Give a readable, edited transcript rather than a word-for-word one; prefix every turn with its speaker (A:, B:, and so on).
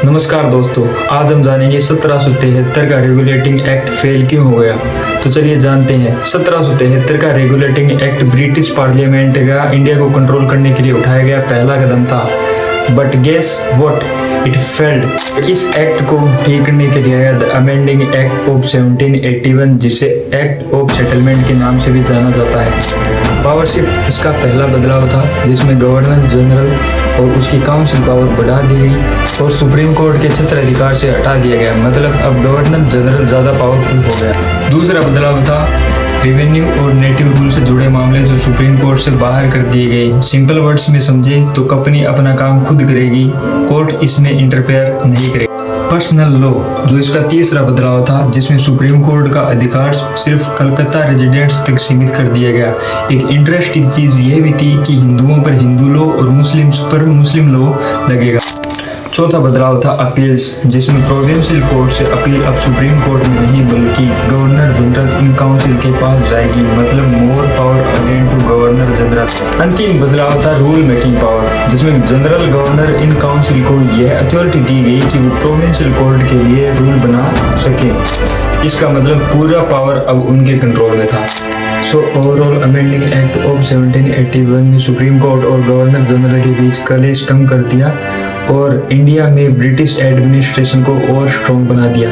A: नमस्कार दोस्तों, आज हम जानेंगे 1773 का रेगुलेटिंग एक्ट फेल क्यों हो गया। तो चलिए जानते हैं। 1773 का रेगुलेटिंग एक्ट ब्रिटिश पार्लियामेंट का इंडिया को कंट्रोल करने के लिए उठाया गया पहला कदम था, but guess what, it failed. इस एक्ट को ठीक करने के लिए आया द अमेंडिंग एक्ट ऑफ 1781, जिसे एक्ट ऑफ सेटलमेंट के नाम से भी जाना जाता है। पावर शिफ्ट इसका पहला बदलाव था, जिसमें गवर्नर जनरल और उसकी काउंसिल पावर बढ़ा दी गई और सुप्रीम कोर्ट के छत्र अधिकार से हटा दिया गया। मतलब अब गवर्नर जनरल ज्यादा पावरफुल हो गया। दूसरा बदलाव था रेवेन्यू और नेटिव रूल से जुड़े मामले जो सुप्रीम कोर्ट से बाहर कर दिए गए। सिंपल वर्ड्स में समझे तो कंपनी अपना काम खुद करेगी, कोर्ट इसमें इंटरफेयर नहीं करेगी। पर्सनल लॉ जो इसका तीसरा बदलाव था, जिसमें सुप्रीम कोर्ट का अधिकार सिर्फ कलकत्ता रेजिडेंट्स तक सीमित कर दिया गया। एक इंटरेस्टिंग चीज यह भी थी कि हिंदुओं पर हिंदू लॉ और मुस्लिम्स पर मुस्लिम लॉ लगेगा। चौथा बदलाव था अपील्स, जिसमें प्रोविंशियल कोर्ट से अपील अब सुप्रीम कोर्ट में नहीं बल्कि गवर्नर जनरल इन काउंसिल के पास जाएगी। मतलब more power again to governor general. अंतिम बदलाव था रूल मेकिंग पावर, जिसमें जनरल गवर्नर इन काउंसिल को यह अथॉरिटी दी गई कि वो प्रोविंशियल कोर्ट के लिए रूल बना सके। इसका मतलब पूरा पावर अब उनके कंट्रोल में था। So overall amending act of 1781 ने सुप्रीम कोर्ट और गवर्नर जनरल के बीच कलेश कम कर दिया और इंडिया में ब्रिटिश एडमिनिस्ट्रेशन को और स्ट्रॉन्ग बना दिया।